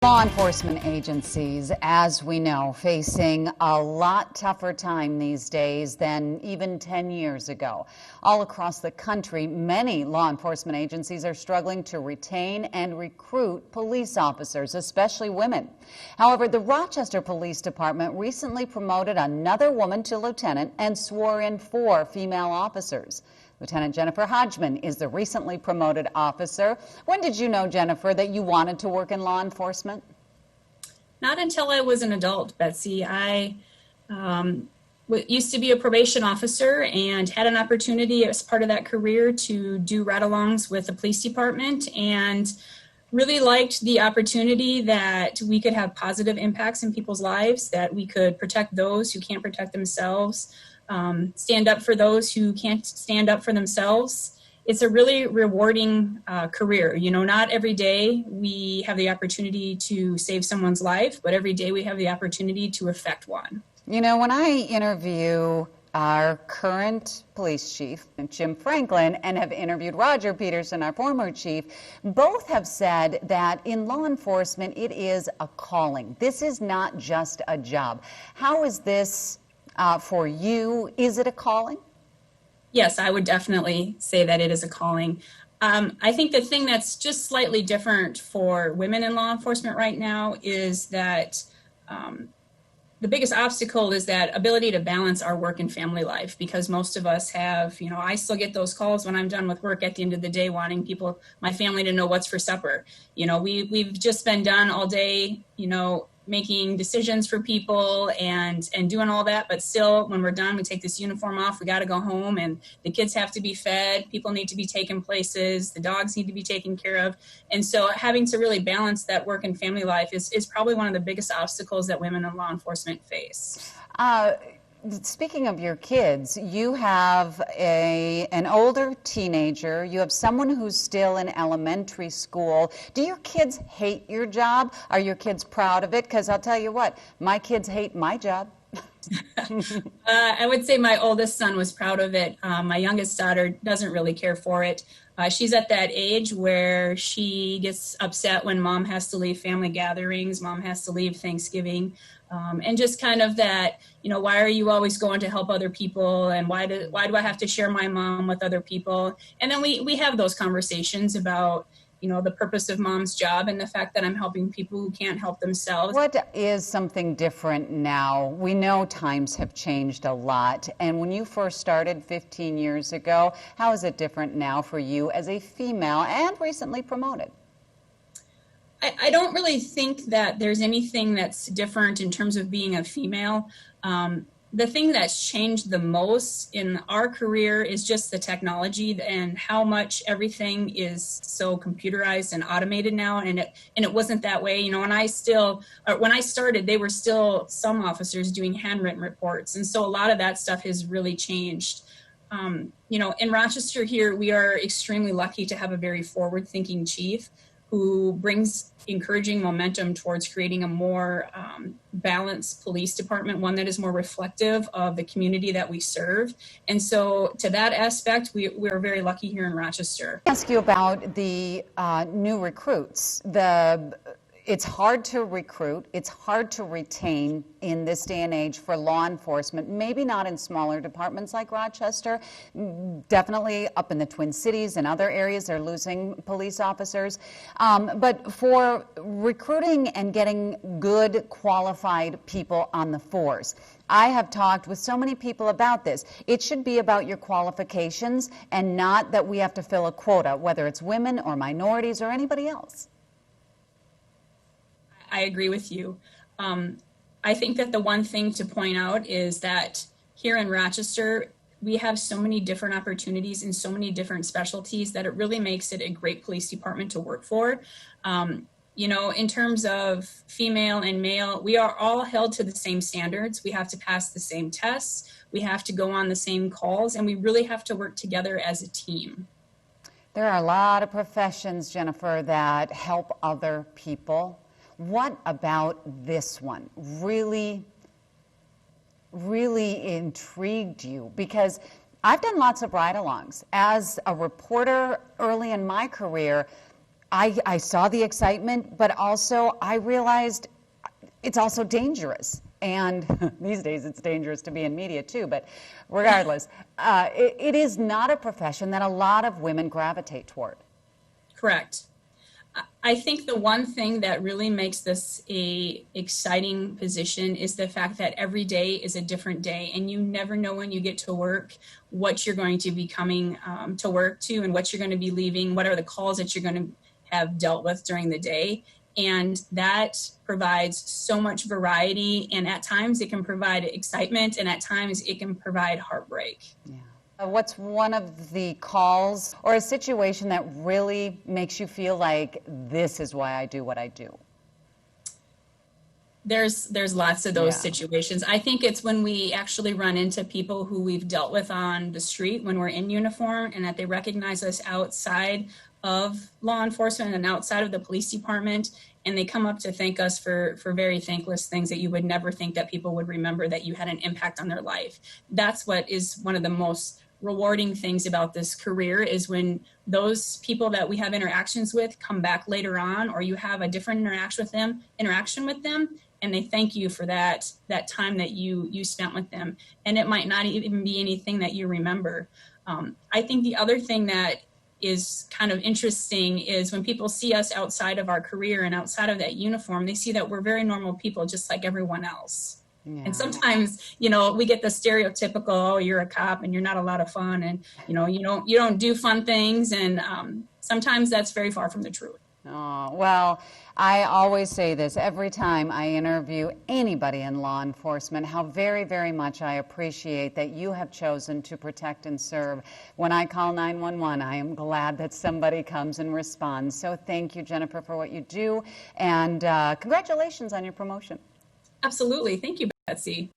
Law enforcement agencies, as we know, facing a lot tougher time these days than even 10 years ago. All across the country, many law enforcement agencies are struggling to retain and recruit police officers, especially women. However, the Rochester Police Department recently promoted another woman to lieutenant and swore in 4 female officers. Lieutenant Jennifer Hodgman is the recently promoted officer. When did you know, Jennifer, that you wanted to work in law enforcement? Not until I was an adult, Betsy. I used to be a probation officer and had an opportunity as part of that career to do ride-alongs with the police department, and really liked the opportunity that we could have positive impacts in people's lives, that we could protect those who can't protect themselves, stand up for those who can't stand up for themselves. It's a really rewarding career. You know, not every day we have the opportunity to save someone's life, but every day we have the opportunity to affect one. You know, when I interview our current police chief, Jim Franklin, and have interviewed Roger Peterson, our former chief, both have said that in law enforcement, it is a calling. This is not just a job. How is this for you? Is it a calling? Yes, I would definitely say that it is a calling. I think the thing that's just slightly different for women in law enforcement right now is that the biggest obstacle is that ability to balance our work and family life, because most of us have, you know, I still get those calls when I'm done with work at the end of the day wanting people, my family, to know what's for supper. You know, we've just been done all day, you know, making decisions for people and doing all that, but still when we're done, we take this uniform off, we got to go home, and the kids have to be fed, people need to be taken places, the dogs need to be taken care of. And so having to really balance that work and family life is probably one of the biggest obstacles that women in law enforcement face. Speaking of your kids, you have an older teenager, you have someone who's still in elementary school. Do your kids hate your job? Are your kids proud of it? Because I'll tell you what, my kids hate my job. I would say my oldest son was proud of it. My youngest daughter doesn't really care for it. She's at that age where she gets upset when mom has to leave family gatherings, mom has to leave Thanksgiving, and just kind of that, you know, why are you always going to help other people, and why do I have to share my mom with other people? And then we have those conversations about, you know, the purpose of mom's job and the fact that I'm helping people who can't help themselves. What is something different now? We know times have changed a lot. And when you first started 15 years ago, how is it different now for you as a female and recently promoted? I don't really think that there's anything that's different in terms of being a female. The thing that's changed the most in our career is just the technology and how much everything is so computerized and automated now. And it wasn't that way. You know, when I started, they were still some officers doing handwritten reports. And so a lot of that stuff has really changed. You know, in Rochester here, we are extremely lucky to have a very forward-thinking chief who brings encouraging momentum towards creating a more balanced police department, one that is more reflective of the community that we serve. And so to that aspect, we're very lucky here in Rochester. I'll ask you about the new recruits. It's hard to recruit, it's hard to retain in this day and age for law enforcement, maybe not in smaller departments like Rochester, definitely up in the Twin Cities and other areas they're losing police officers. But for recruiting and getting good qualified people on the force, I have talked with so many people about this. It should be about your qualifications and not that we have to fill a quota, whether it's women or minorities or anybody else. I agree with you. I think that the one thing to point out is that here in Rochester, we have so many different opportunities and so many different specialties that it really makes it a great police department to work for. You know, in terms of female and male, we are all held to the same standards. We have to pass the same tests. We have to go on the same calls, and we really have to work together as a team. There are a lot of professions, Jennifer, that help other people. What about this one really intrigued you? Because I've done lots of ride-alongs. As a reporter early in my career, I saw the excitement, but also I realized it's also dangerous. And these days it's dangerous to be in media too, but regardless, it is not a profession that a lot of women gravitate toward. Correct. I think the one thing that really makes this a exciting position is the fact that every day is a different day, and you never know when you get to work what you're going to be coming to work to, and what you're going to be leaving, what are the calls that you're going to have dealt with during the day. And that provides so much variety, and at times it can provide excitement, and at times it can provide heartbreak. Yeah. What's one of the calls or a situation that really makes you feel like this is why I do what I do? There's lots of those situations. I think it's when we actually run into people who we've dealt with on the street when we're in uniform, and that they recognize us outside of law enforcement and outside of the police department, and they come up to thank us for very thankless things that you would never think that people would remember, that you had an impact on their life. That's what is one of the most rewarding things about this career, is when those people that we have interactions with come back later on, or you have a different interaction with them, and they thank you for that time that you spent with them. And it might not even be anything that you remember. I think the other thing that is kind of interesting is when people see us outside of our career and outside of that uniform, they see that we're very normal people, just like everyone else. Yeah. And sometimes, we get the stereotypical, oh, you're a cop and you're not a lot of fun, and you don't do fun things, and sometimes that's very far from the truth. Oh, well, I always say this every time I interview anybody in law enforcement, how very, very much I appreciate that you have chosen to protect and serve. When I call 911, I am glad that somebody comes and responds. So thank you, Jennifer, for what you do, and congratulations on your promotion. Absolutely. Thank you, Betsy.